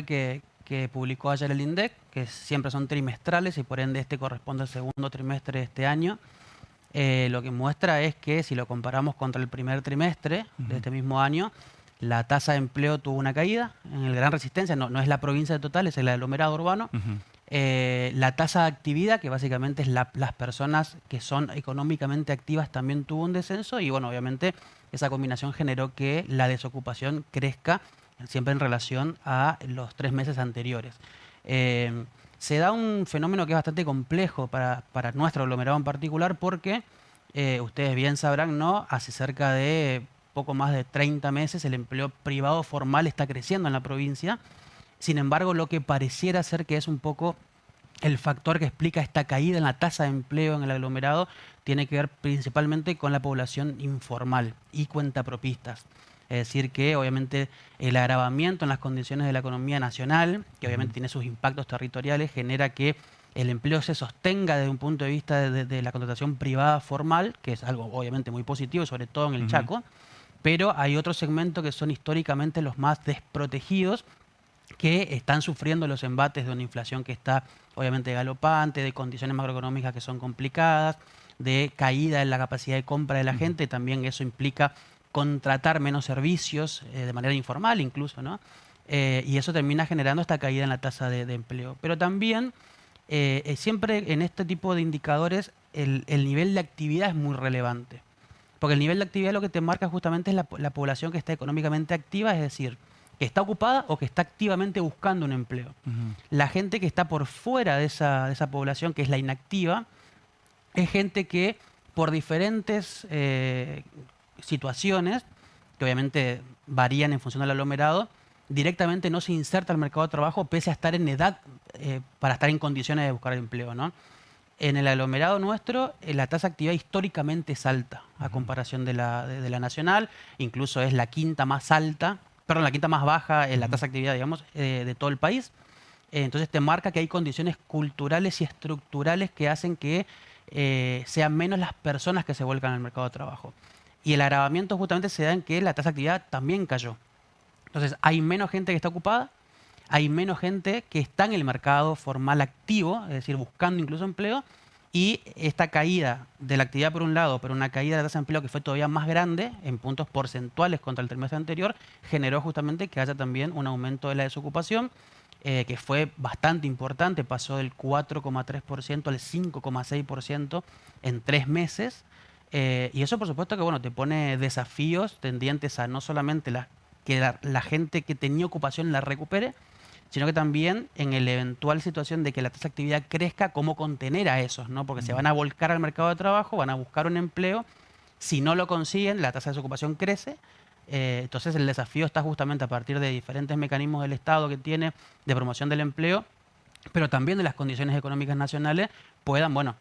que publicó ayer el INDEC, que siempre son trimestrales y por ende este corresponde al segundo trimestre de este año, lo que muestra es que si lo comparamos contra el primer trimestre de este mismo año, la tasa de empleo tuvo una caída en el Gran Resistencia, no es la provincia total, es el aglomerado urbano. La tasa de actividad, que básicamente es las personas que son económicamente activas, también tuvo un descenso y bueno, obviamente esa combinación generó que la desocupación crezca siempre en relación a los 3 meses anteriores. Se da un fenómeno que es bastante complejo para nuestro aglomerado en particular porque ustedes bien sabrán, ¿no? Hace cerca de poco más de 30 meses el empleo privado formal está creciendo en la provincia. Sin embargo, lo que pareciera ser que es un poco el factor que explica esta caída en la tasa de empleo en el aglomerado tiene que ver principalmente con la población informal y cuentapropistas. Es decir, que obviamente el agravamiento en las condiciones de la economía nacional, que obviamente tiene sus impactos territoriales, genera que el empleo se sostenga desde un punto de vista de la contratación privada formal, que es algo obviamente muy positivo, sobre todo en el Chaco, pero hay otros segmentos que son históricamente los más desprotegidos, que están sufriendo los embates de una inflación que está obviamente galopante, de condiciones macroeconómicas que son complicadas, de caída en la capacidad de compra de la gente, también eso implica contratar menos servicios de manera informal incluso, ¿no? Y eso termina generando esta caída en la tasa de empleo. Pero también siempre en este tipo de indicadores el nivel de actividad es muy relevante. Porque el nivel de actividad lo que te marca justamente es la población que está económicamente activa, es decir, que está ocupada o que está activamente buscando un empleo. La gente que está por fuera de esa población, que es la inactiva, es gente que por diferentes situaciones, que obviamente varían en función del aglomerado, directamente no se inserta al mercado de trabajo pese a estar en edad para estar en condiciones de buscar empleo, ¿no? En el aglomerado nuestro, la tasa de actividad históricamente es alta a comparación de la nacional, incluso es la quinta más alta, perdón, la quinta más baja en la tasa de actividad, digamos, de todo el país. Entonces te marca que hay condiciones culturales y estructurales que hacen que sean menos las personas que se vuelcan al mercado de trabajo. Y el agravamiento justamente se da en que la tasa de actividad también cayó. Entonces hay menos gente que está ocupada, hay menos gente que está en el mercado formal activo, es decir, buscando incluso empleo, y esta caída de la actividad por un lado, pero una caída de la tasa de empleo que fue todavía más grande en puntos porcentuales contra el trimestre anterior, generó justamente que haya también un aumento de la desocupación, que fue bastante importante, pasó del 4,3% al 5,6% en 3 meses. Y eso por supuesto que bueno, te pone desafíos tendientes a no solamente que la gente que tenía ocupación la recupere, sino que también en la eventual situación de que la tasa de actividad crezca, cómo contener a esos, ¿no? Porque se van a volcar al mercado de trabajo, van a buscar un empleo, si no lo consiguen, la tasa de desocupación crece. Entonces el desafío está justamente a partir de diferentes mecanismos del Estado que tiene de promoción del empleo, pero también de las condiciones económicas nacionales puedan, bueno,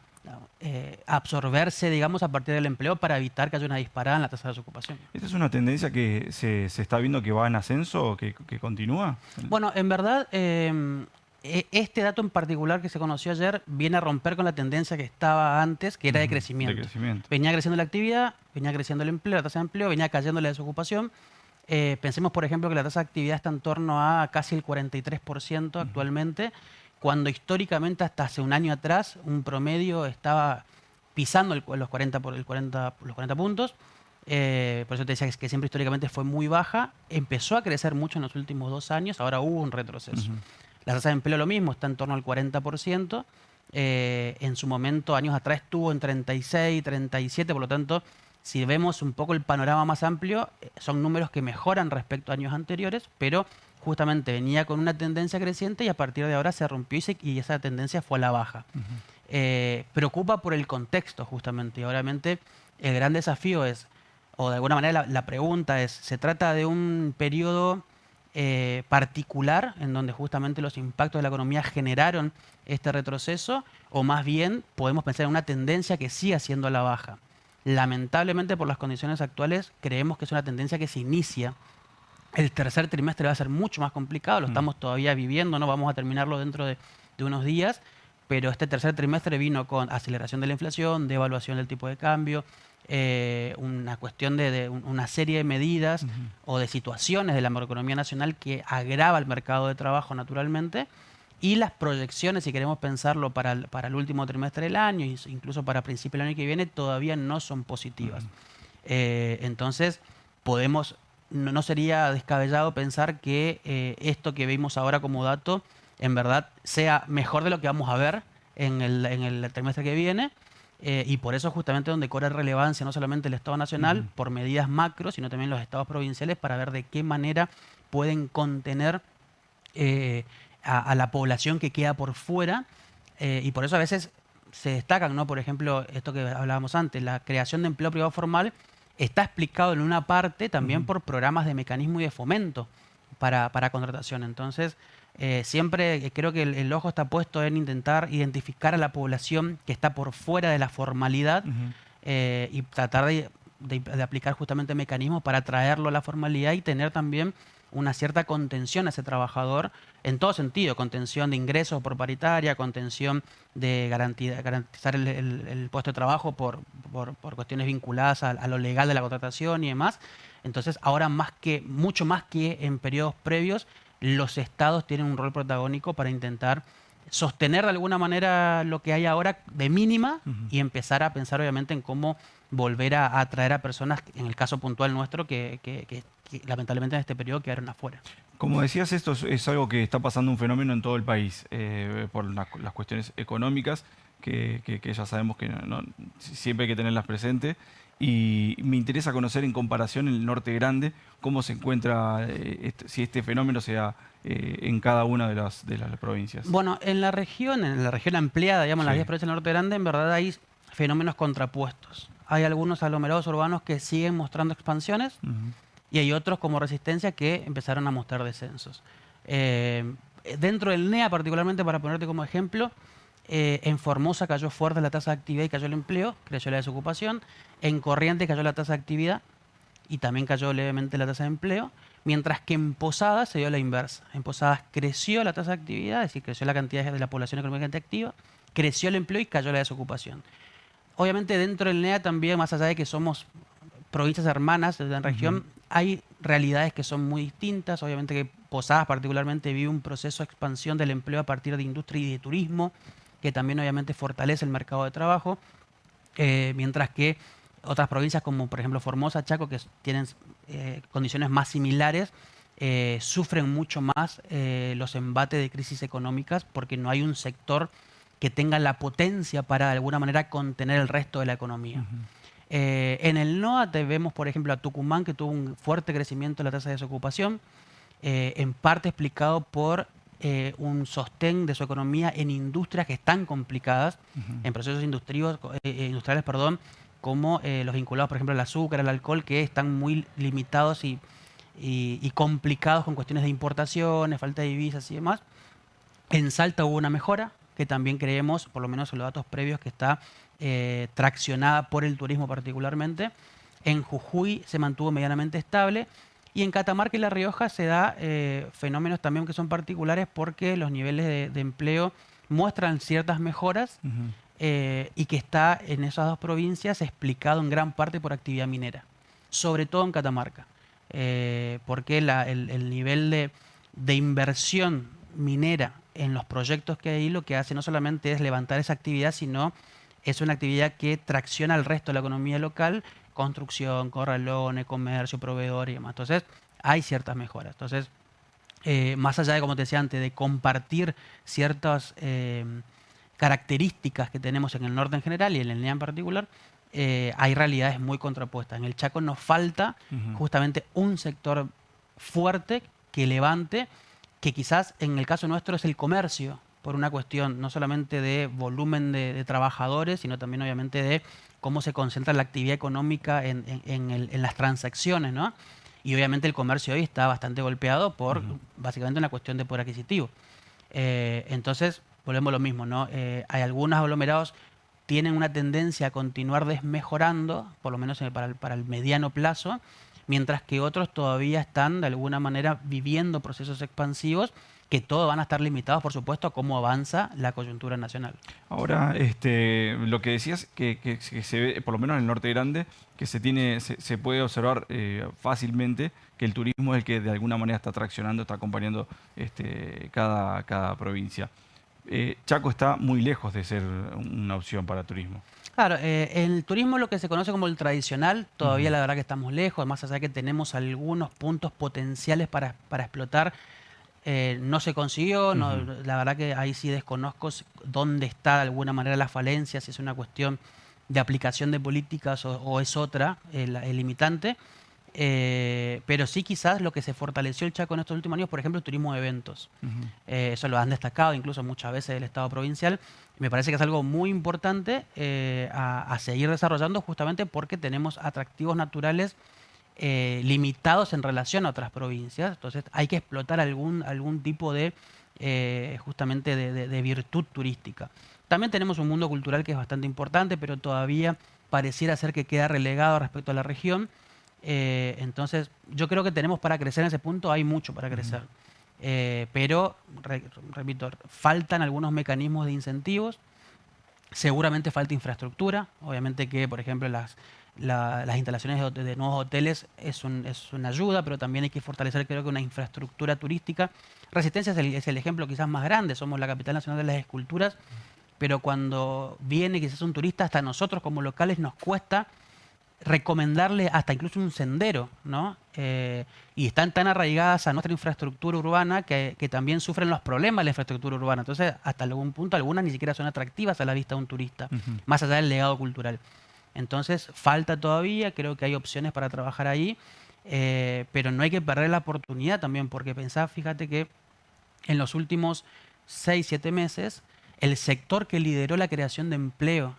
absorberse, digamos, a partir del empleo para evitar que haya una disparada en la tasa de desocupación. ¿Esta es una tendencia que se está viendo que va en ascenso, que continúa? Bueno, en verdad, este dato en particular que se conoció ayer viene a romper con la tendencia que estaba antes, que era de crecimiento. Venía creciendo la actividad, venía creciendo el empleo, la tasa de empleo, venía cayendo la desocupación. Pensemos, por ejemplo, que la tasa de actividad está en torno a casi el 43% actualmente, cuando históricamente hasta hace un año atrás un promedio estaba pisando los 40 puntos. Por eso te decía que siempre históricamente fue muy baja, empezó a crecer mucho en los últimos 2 años, ahora hubo un retroceso. La tasa de empleo lo mismo, está en torno al 40%, en su momento, años atrás, estuvo en 36, 37, por lo tanto, si vemos un poco el panorama más amplio, son números que mejoran respecto a años anteriores, pero justamente venía con una tendencia creciente y a partir de ahora se rompió y esa tendencia fue a la baja. Preocupa por el contexto justamente, y obviamente el gran desafío es, o de alguna manera la pregunta es, ¿se trata de un periodo particular en donde justamente los impactos de la economía generaron este retroceso, o más bien podemos pensar en una tendencia que siga siendo a la baja? Lamentablemente por las condiciones actuales creemos que es una tendencia que se inicia. El tercer trimestre va a ser mucho más complicado, lo estamos todavía viviendo, no vamos a terminarlo dentro de unos días, pero este tercer trimestre vino con aceleración de la inflación, devaluación del tipo de cambio, una cuestión de una serie de medidas o de situaciones de la macroeconomía nacional que agrava el mercado de trabajo naturalmente, y las proyecciones, si queremos pensarlo para el último trimestre del año, incluso para principio del año que viene, todavía no son positivas. Entonces, no sería descabellado pensar que esto que vimos ahora como dato, en verdad, sea mejor de lo que vamos a ver en el trimestre que viene, y por eso justamente donde cobra relevancia no solamente el Estado Nacional por medidas macro, sino también los estados provinciales para ver de qué manera pueden contener a la población que queda por fuera, y por eso a veces se destacan, ¿no? Por ejemplo, esto que hablábamos antes, la creación de empleo privado formal está explicado en una parte también por programas de mecanismo y de fomento para contratación. Entonces, siempre creo que el ojo está puesto en intentar identificar a la población que está por fuera de la formalidad, y tratar de aplicar justamente mecanismos para traerlo a la formalidad y tener también una cierta contención a ese trabajador en todo sentido: contención de ingresos por paritaria, contención de garantizar el puesto de trabajo por cuestiones vinculadas a lo legal de la contratación y demás. Entonces, ahora mucho más que en periodos previos, los estados tienen un rol protagónico para intentar sostener de alguna manera lo que hay ahora de mínima y empezar a pensar obviamente en cómo volver a atraer a personas, en el caso puntual nuestro, que lamentablemente en este periodo quedaron afuera. Como decías, esto es algo que está pasando, un fenómeno en todo el país, por las cuestiones económicas, que ya sabemos que siempre hay que tenerlas presentes. Y me interesa conocer, en comparación, en el Norte Grande, cómo se encuentra, si este fenómeno se da en cada una de las provincias. Bueno, en la región ampliada, digamos, en las 10 provincias del Norte Grande, en verdad hay fenómenos contrapuestos. Hay algunos aglomerados urbanos que siguen mostrando expansiones, y hay otros como Resistencia que empezaron a mostrar descensos. Dentro del NEA particularmente, para ponerte como ejemplo, en Formosa cayó fuerte la tasa de actividad y cayó el empleo, creció la desocupación. En Corrientes cayó la tasa de actividad y también cayó levemente la tasa de empleo, mientras que en Posadas se dio la inversa. En Posadas creció la tasa de actividad, es decir, creció la cantidad de la población económicamente activa, creció el empleo y cayó la desocupación. Obviamente dentro del NEA también, más allá de que somos provincias hermanas de la región, hay realidades que son muy distintas. Obviamente que Posadas particularmente vive un proceso de expansión del empleo a partir de industria y de turismo, que también obviamente fortalece el mercado de trabajo, mientras que otras provincias como por ejemplo Formosa, Chaco, que tienen condiciones más similares, sufren mucho más los embates de crisis económicas, porque no hay un sector que tenga la potencia para de alguna manera contener el resto de la economía. En el NOA vemos, por ejemplo, a Tucumán, que tuvo un fuerte crecimiento de la tasa de desocupación, en parte explicado por un sostén de su economía en industrias que están complicadas, en procesos industriales, como los vinculados, por ejemplo, al azúcar, al alcohol, que están muy limitados y complicados con cuestiones de importaciones, falta de divisas y demás. En Salta hubo una mejora, que también creemos, por lo menos en los datos previos, que está traccionada por el turismo particularmente. En Jujuy se mantuvo medianamente estable. Y en Catamarca y La Rioja se da fenómenos también que son particulares, porque los niveles de empleo muestran ciertas mejoras, y que está en esas dos provincias explicado en gran parte por actividad minera, sobre todo en Catamarca, porque el nivel de inversión minera en los proyectos que hay, lo que hace no solamente es levantar esa actividad, sino es una actividad que tracciona al resto de la economía local: construcción, corralones, comercio, proveedor y demás. Entonces, hay ciertas mejoras. Entonces, más allá de, como te decía antes, de compartir ciertas características que tenemos en el norte en general y en el NEA en particular, hay realidades muy contrapuestas. En el Chaco nos falta justamente un sector fuerte que levante, que quizás en el caso nuestro es el comercio, por una cuestión no solamente de volumen de trabajadores, sino también obviamente de cómo se concentra la actividad económica en las transacciones, ¿no? Y obviamente el comercio hoy está bastante golpeado por básicamente una cuestión de poder adquisitivo. Entonces, volvemos a lo mismo, ¿no? Hay algunos aglomerados tienen una tendencia a continuar desmejorando, por lo menos para el mediano plazo, mientras que otros todavía están de alguna manera viviendo procesos expansivos que todos van a estar limitados, por supuesto, a cómo avanza la coyuntura nacional. Ahora, lo que decías, que se ve, por lo menos en el Norte Grande, que se puede observar fácilmente que el turismo es el que de alguna manera está traccionando, está acompañando cada provincia. Chaco está muy lejos de ser una opción para turismo. Claro, el turismo, lo que se conoce como el tradicional, todavía Ujú. la verdad que estamos lejos, más allá de que tenemos algunos puntos potenciales para explotar. No se consiguió, Ujú. la verdad que ahí sí desconozco dónde está de alguna manera la falencia, si es una cuestión de aplicación de políticas o es otra el limitante. Pero sí quizás lo que se fortaleció el Chaco en estos últimos años, por ejemplo, el turismo de eventos. Ujú. Eso lo han destacado incluso muchas veces el Estado provincial. Me parece que es algo muy importante a seguir desarrollando justamente porque tenemos atractivos naturales limitados en relación a otras provincias. Entonces hay que explotar algún tipo de justamente de virtud turística. También tenemos un mundo cultural que es bastante importante, pero todavía pareciera ser que queda relegado respecto a la región. Entonces yo creo que tenemos para crecer en ese punto, hay mucho para Ujú. crecer. Pero, repito, faltan algunos mecanismos de incentivos. Seguramente falta infraestructura. Obviamente que, por ejemplo, las instalaciones de nuevos hoteles es una ayuda, pero también hay que fortalecer, creo que, una infraestructura turística. Resistencia es el ejemplo quizás más grande. Somos la capital nacional de las esculturas, pero cuando viene quizás un turista, hasta nosotros como locales nos cuesta recomendarle hasta incluso un sendero, ¿no? Y están tan arraigadas a nuestra infraestructura urbana que también sufren los problemas de la infraestructura urbana. Entonces, hasta algún punto, algunas ni siquiera son atractivas a la vista de un turista, Ujú. más allá del legado cultural. Entonces, falta todavía, creo que hay opciones para trabajar ahí, pero no hay que perder la oportunidad también, porque pensá, fíjate que en los últimos 6 7 meses, el sector que lideró la creación de empleo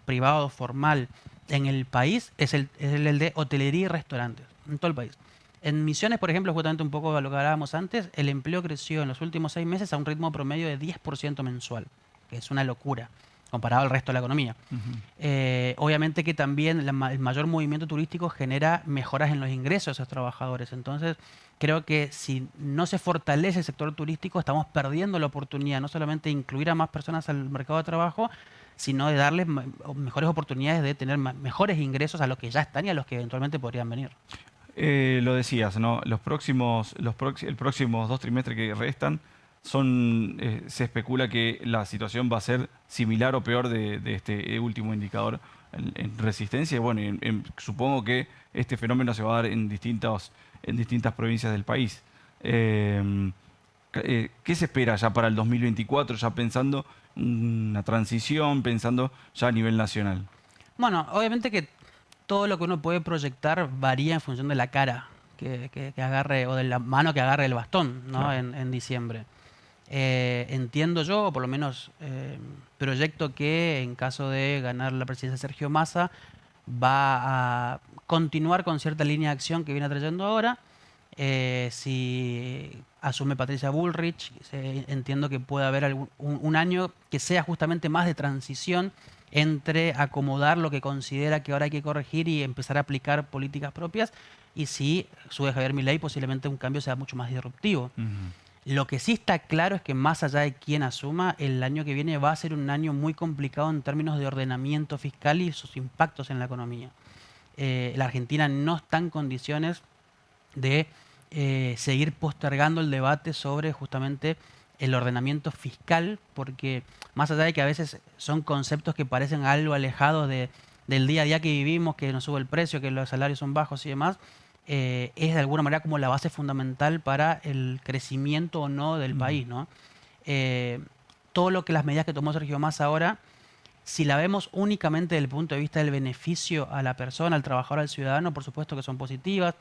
privado formal en el país es el de hotelería y restaurantes, en todo el país. En Misiones, por ejemplo, justamente un poco de lo que hablábamos antes, el empleo creció en los últimos 6 meses a un ritmo promedio de 10% mensual, que es una locura comparado al resto de la economía. Ujú. Obviamente que también el mayor movimiento turístico genera mejoras en los ingresos de esos trabajadores. Entonces, creo que si no se fortalece el sector turístico, estamos perdiendo la oportunidad no solamente de incluir a más personas al mercado de trabajo, sino de darles mejores oportunidades de tener mejores ingresos a los que ya están y a los que eventualmente podrían venir. Lo decías, ¿no? El próximos 2 trimestres que restan se especula que la situación va a ser similar o peor de este último indicador en resistencia. Y bueno, supongo que este fenómeno se va a dar en distintas provincias del país. ¿Qué se espera ya para el 2024, ya pensando una transición, pensando ya a nivel nacional? Bueno, obviamente que todo lo que uno puede proyectar varía en función de la cara que agarre o de la mano que agarre el bastón, ¿no? Claro. En diciembre. Entiendo yo, o por lo menos proyecto que en caso de ganar la presidencia de Sergio Massa va a continuar con cierta línea de acción que viene trayendo ahora. Si asume Patricia Bullrich, entiendo que puede haber un año que sea justamente más de transición entre acomodar lo que considera que ahora hay que corregir y empezar a aplicar políticas propias. Y si sube Javier Milei, posiblemente un cambio sea mucho más disruptivo. Ujú. Lo que sí está claro es que más allá de quién asuma, el año que viene va a ser un año muy complicado en términos de ordenamiento fiscal y sus impactos en la economía. La Argentina no está en condiciones de seguir postergando el debate sobre justamente el ordenamiento fiscal, porque más allá de que a veces son conceptos que parecen algo alejados del día a día que vivimos, que nos sube el precio, que los salarios son bajos y demás, es de alguna manera como la base fundamental para el crecimiento o no del Ujú. país, ¿no? Eh, Todo lo que las medidas que tomó Sergio Massa ahora, si la vemos únicamente desde el punto de vista del beneficio a la persona, al trabajador, al ciudadano, por supuesto que son positivas.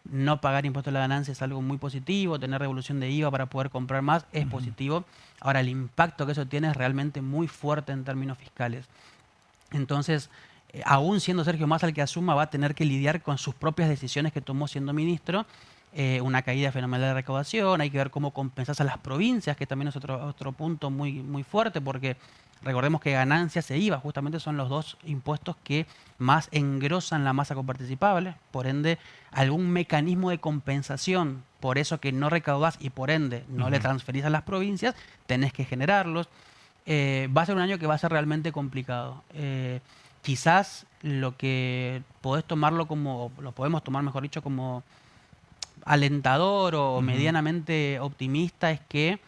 No pagar impuestos a la ganancia es algo muy positivo, tener devolución de IVA para poder comprar más es Ujú. positivo. Ahora, el impacto que eso tiene es realmente muy fuerte en términos fiscales. Entonces, aún siendo Sergio Massa el que asuma, va a tener que lidiar con sus propias decisiones que tomó siendo ministro. Una caída fenomenal de recaudación, hay que ver cómo compensas a las provincias, que también es otro punto muy, muy fuerte, porque recordemos que ganancias e IVA justamente son los dos impuestos que más engrosan la masa coparticipable. Por ende, algún mecanismo de compensación por eso que no recaudás y por ende no le transferís a las provincias, tenés que generarlos. Va a ser un año que va a ser realmente complicado. Quizás lo que podés tomarlo como, lo podemos tomar, mejor dicho, como alentador o medianamente optimista es que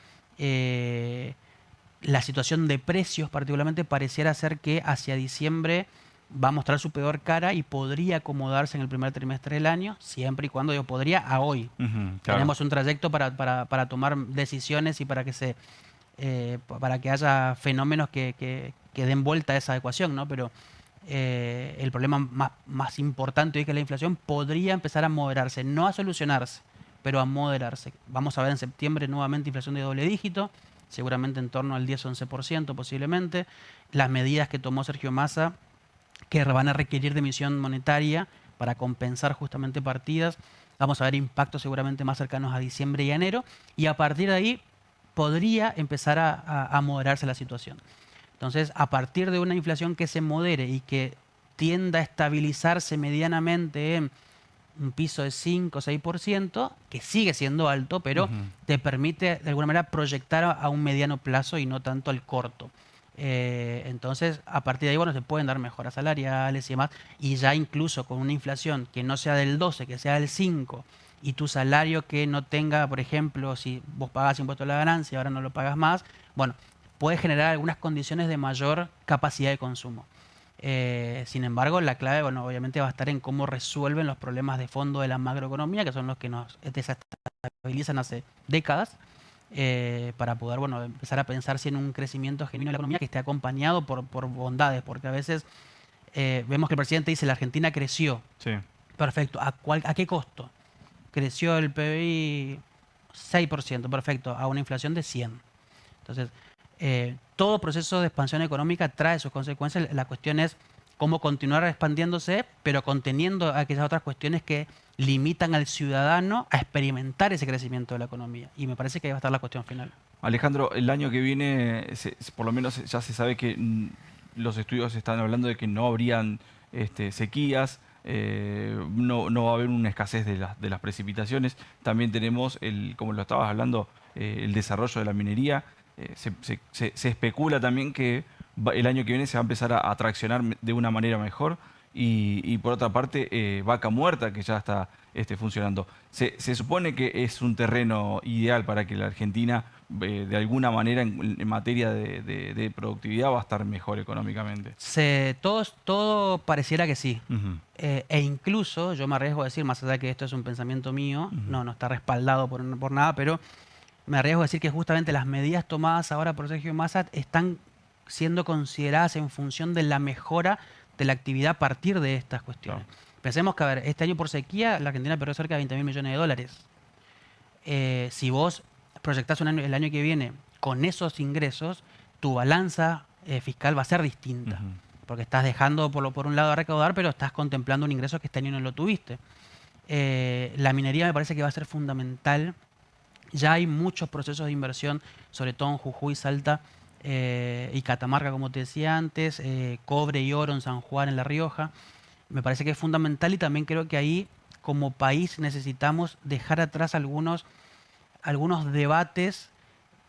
la situación de precios particularmente pareciera ser que hacia diciembre va a mostrar su peor cara y podría acomodarse en el primer trimestre del año, siempre y cuando, yo podría, a hoy. Claro. Tenemos un trayecto para tomar decisiones y para que haya fenómenos que den vuelta a esa ecuación, ¿no? Pero el problema más importante hoy, que es la inflación, podría empezar a moderarse, no a solucionarse, pero a moderarse. Vamos a ver en septiembre nuevamente inflación de doble dígito, seguramente en torno al 10-11% posiblemente. Las medidas que tomó Sergio Massa, que van a requerir de emisión monetaria para compensar justamente partidas. Vamos a ver impactos seguramente más cercanos a diciembre y enero, y a partir de ahí podría empezar a moderarse la situación. Entonces, a partir de una inflación que se modere y que tienda a estabilizarse medianamente en un piso de 5 o 6%, que sigue siendo alto, pero te permite de alguna manera proyectar a un mediano plazo y no tanto al corto. Entonces, a partir de ahí, bueno, se pueden dar mejoras salariales y demás, y ya incluso con una inflación que no sea del 12, que sea del 5, y tu salario que no tenga, por ejemplo, si vos pagás impuesto a la ganancia, ahora no lo pagas más, bueno, puede generar algunas condiciones de mayor capacidad de consumo. Sin embargo, la clave, bueno, obviamente va a estar en cómo resuelven los problemas de fondo de la macroeconomía, que son los que nos desestabilizan hace décadas, para poder, bueno, empezar a pensar si en un crecimiento genuino de la economía que esté acompañado por bondades, porque a veces vemos que el presidente dice la Argentina creció. Sí. Perfecto. ¿A qué costo? Creció el PBI 6%, perfecto, a una inflación de 100. Entonces, todo proceso de expansión económica trae sus consecuencias. La cuestión es cómo continuar expandiéndose, pero conteniendo aquellas otras cuestiones que limitan al ciudadano a experimentar ese crecimiento de la economía. Y me parece que ahí va a estar la cuestión final. Alejandro, el año que viene, por lo menos ya se sabe que los estudios están hablando de que no habrían sequías, no va a haber una escasez de las precipitaciones. También tenemos, como lo estabas hablando, el desarrollo de la minería. Se especula también que el año que viene se va a empezar a traccionar de una manera mejor. Y por otra parte, Vaca Muerta, que ya está funcionando. Se supone que es un terreno ideal para que la Argentina, de alguna manera, en materia de productividad, va a estar mejor económicamente. Todo pareciera que sí. Uh-huh. E incluso, yo me arriesgo a decir, más allá de que esto es un pensamiento mío, no está respaldado por nada, pero me arriesgo a decir que justamente las medidas tomadas ahora por Sergio Massa están siendo consideradas en función de la mejora de la actividad a partir de estas cuestiones. Claro. Pensemos que, a ver, este año por sequía la Argentina perdió cerca de $20.000 millones. Si vos proyectás el año que viene con esos ingresos, tu balanza fiscal va a ser distinta. Uh-huh. Porque estás dejando por un lado a recaudar, pero estás contemplando un ingreso que este año no lo tuviste. La minería me parece que va a ser fundamental. Ya hay muchos procesos de inversión, sobre todo en Jujuy, Salta y Catamarca, como te decía antes, cobre y oro en San Juan, en La Rioja. Me parece que es fundamental, y también creo que ahí, como país, necesitamos dejar atrás algunos debates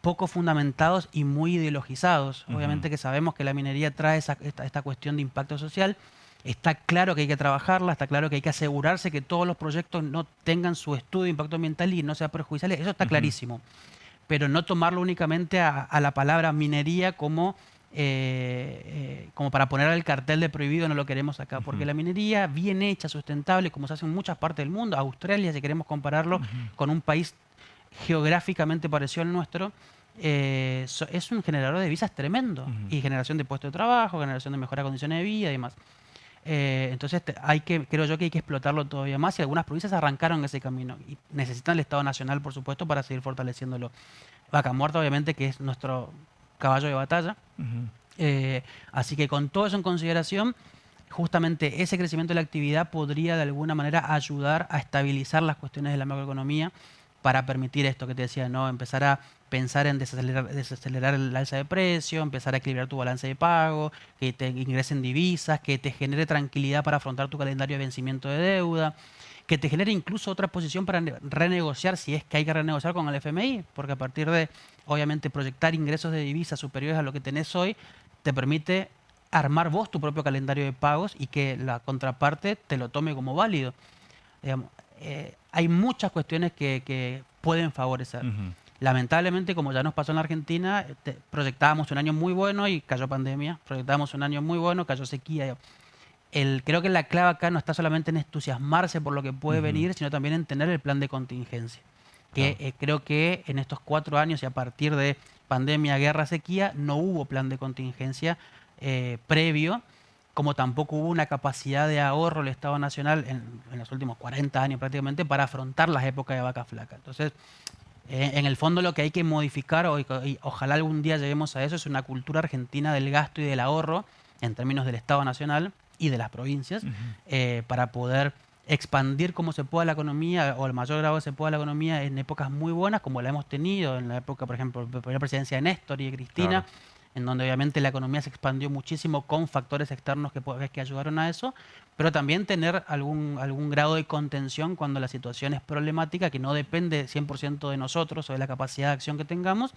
poco fundamentados y muy ideologizados. Uh-huh. Obviamente que sabemos que la minería trae esta cuestión de impacto social. Está claro que hay que trabajarla, está claro que hay que asegurarse que todos los proyectos no tengan su estudio de impacto ambiental y no sea perjudicial. Eso está clarísimo. Pero no tomarlo únicamente a la palabra minería como para poner el cartel de prohibido, no lo queremos acá. Porque la minería bien hecha, sustentable, como se hace en muchas partes del mundo, Australia, si queremos compararlo con un país geográficamente parecido al nuestro, es un generador de divisas tremendo. Y generación de puestos de trabajo, generación de mejora de condiciones de vida y demás. Entonces creo yo que hay que explotarlo todavía más, y algunas provincias arrancaron ese camino y necesitan el Estado Nacional, por supuesto, para seguir fortaleciéndolo. Vaca Muerta, obviamente, que es nuestro caballo de batalla. Así que con todo eso en consideración, justamente ese crecimiento de la actividad podría de alguna manera ayudar a estabilizar las cuestiones de la macroeconomía, para permitir esto que te decía, ¿no? Empezar a pensar en desacelerar el alza de precio, empezar a equilibrar tu balance de pago, que te ingresen divisas, que te genere tranquilidad para afrontar tu calendario de vencimiento de deuda, que te genere incluso otra posición para renegociar si es que hay que renegociar con el FMI, porque a partir de, obviamente, proyectar ingresos de divisas superiores a lo que tenés hoy, te permite armar vos tu propio calendario de pagos y que la contraparte te lo tome como válido. Digamos, hay muchas cuestiones que pueden favorecer. Ujú. Lamentablemente, como ya nos pasó en la Argentina, proyectábamos un año muy bueno y cayó pandemia, proyectábamos un año muy bueno, cayó sequía. Creo que la clave acá no está solamente en entusiasmarse por lo que puede Ujú. venir, sino también en tener el plan de contingencia. Que Claro. creo que en estos 4 años y a partir de pandemia, guerra, sequía, no hubo plan de contingencia previo, como tampoco hubo una capacidad de ahorro del Estado Nacional en los últimos 40 años prácticamente para afrontar las épocas de vaca flaca. Entonces, en el fondo lo que hay que modificar, y ojalá algún día lleguemos a eso, es una cultura argentina del gasto y del ahorro en términos del Estado Nacional y de las provincias, Ujú. para poder expandir como se pueda la economía, o el mayor grado que se pueda la economía en épocas muy buenas, como la hemos tenido en la época, por ejemplo, de la primera presidencia de Néstor y de Cristina, Claro. en donde obviamente la economía se expandió muchísimo con factores externos que ayudaron a eso, pero también tener algún grado de contención cuando la situación es problemática, que no depende 100% de nosotros o de la capacidad de acción que tengamos,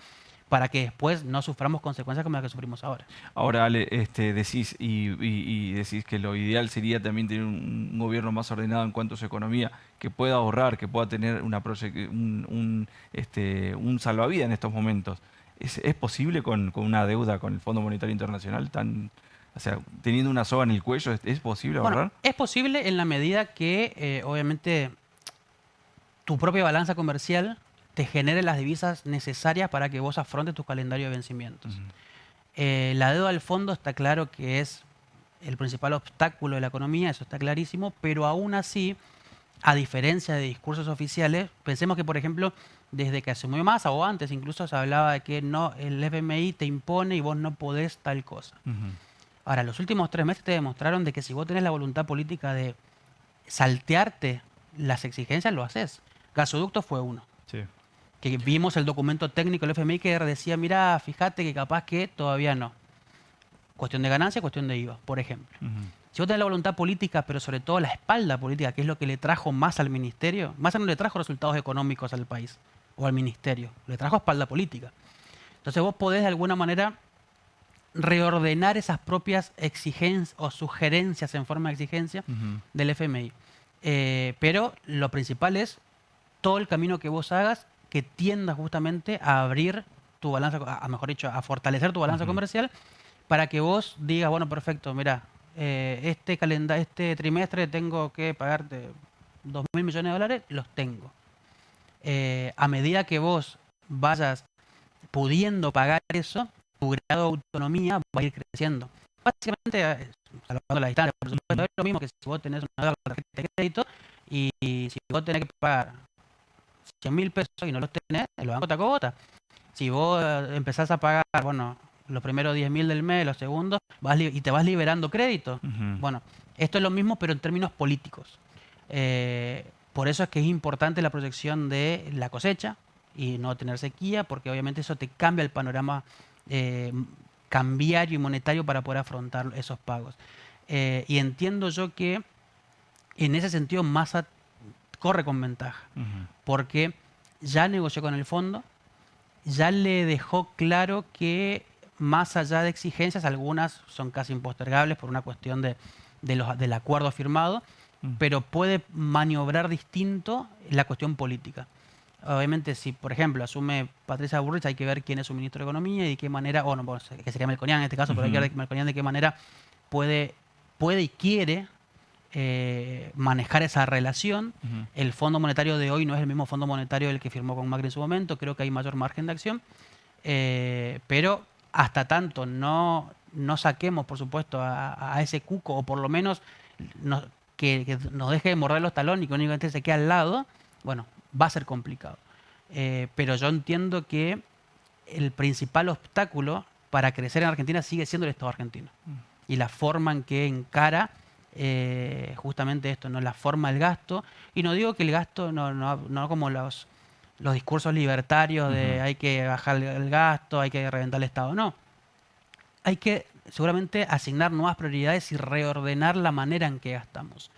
para que después no suframos consecuencias como las que sufrimos ahora. Ahora, Ale, decís y decís que lo ideal sería también tener un gobierno más ordenado en cuanto a su economía, que pueda ahorrar, que pueda tener un salvavidas en estos momentos. ¿Es posible con una deuda con el Fondo Monetario Internacional o sea, teniendo una soga en el cuello, es posible Bueno, ahorrar? es posible en la medida que obviamente tu propia balanza comercial te genere las divisas necesarias para que vos afrontes tu calendario de vencimientos. Ujú. La deuda al fondo está claro que es el principal obstáculo de la economía, eso está clarísimo, pero aún así, a diferencia de discursos oficiales, pensemos que, por ejemplo, desde que asumió Massa o antes incluso se hablaba de que no, el FMI te impone y vos no podés tal cosa. Ujú. Ahora, los últimos 3 meses te demostraron de que si vos tenés la voluntad política de saltearte las exigencias, lo haces. Gasoducto fue uno. Sí. Que vimos el documento técnico del FMI que decía, mira, fíjate que capaz que todavía no. Cuestión de ganancia, cuestión de IVA, por ejemplo. Ujú. Si vos tenés la voluntad política, pero sobre todo la espalda política, que es lo que le trajo más al ministerio, Massa no le trajo resultados económicos al país o al ministerio, le trajo espalda política. Entonces vos podés de alguna manera reordenar esas propias exigencias o sugerencias en forma de exigencia Ujú. del FMI. Pero lo principal es todo el camino que vos hagas que tienda justamente a abrir tu balanza, mejor dicho, a fortalecer tu balanza Ujú. comercial para que vos digas, bueno, perfecto, mira, este trimestre tengo que pagarte 2.000 millones de dólares, los tengo. A medida que vos vayas pudiendo pagar eso, tu grado de autonomía va a ir creciendo. Básicamente, salvando la distancia, por supuesto, es lo mismo que si vos tenés una deuda con tarjeta de crédito y si vos tenés que pagar 100.000 pesos y no los tenés, el banco te acobota. Si vos empezás a pagar, bueno, los primeros 10.000 del mes, los segundos, y te vas liberando crédito. Ujú. Bueno, esto es lo mismo, pero en términos políticos. Por eso es que es importante la proyección de la cosecha y no tener sequía, porque obviamente eso te cambia el panorama eh, cambiario y monetario para poder afrontar esos pagos. Y entiendo yo que en ese sentido Massa corre con ventaja, Ujú. porque ya negoció con el fondo, ya le dejó claro que más allá de exigencias, algunas son casi impostergables por una cuestión del acuerdo firmado, Mm. pero puede maniobrar distinto la cuestión política. Obviamente, si por ejemplo asume Patricia Bullrich, hay que ver quién es su ministro de Economía y de qué manera, bueno, que sería Melconian en este caso, pero hay que ver Melconian de qué manera puede y quiere manejar esa relación. Ujú. El Fondo Monetario de hoy no es el mismo Fondo Monetario del que firmó con Macri en su momento, creo que hay mayor margen de acción, pero hasta tanto no saquemos, por supuesto, a ese cuco, o por lo menos que nos deje de morder los talones y que únicamente se quede al lado, bueno, va a ser complicado. Pero yo entiendo que el principal obstáculo para crecer en Argentina sigue siendo el Estado argentino. Y la forma en que encara justamente esto, ¿no? La forma del gasto. Y no digo que el gasto, no como los discursos libertarios de Ujú. hay que bajar el gasto, hay que reventar el Estado. No. Hay que seguramente asignar nuevas prioridades y reordenar la manera en que gastamos.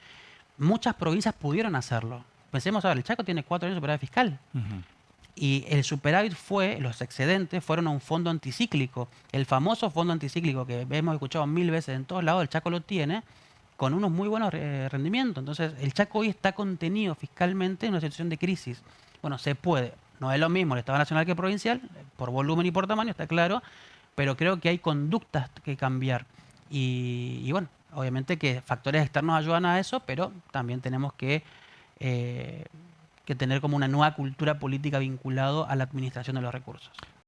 muchas provincias pudieron hacerlo. Pensemos, a ver, el Chaco tiene 4 años de superávit fiscal. Y el superávit los excedentes fueron a un fondo anticíclico. El famoso fondo anticíclico que hemos escuchado 1000 veces en todos lados, el Chaco lo tiene con unos muy buenos rendimientos. Entonces, el Chaco hoy está contenido fiscalmente en una situación de crisis. Bueno, se puede. No es lo mismo el Estado nacional que provincial, por volumen y por tamaño, está claro, pero creo que hay conductas que cambiar. Y bueno, obviamente que factores externos ayudan a eso, pero también tenemos que tener como una nueva cultura política vinculado a la administración de los recursos.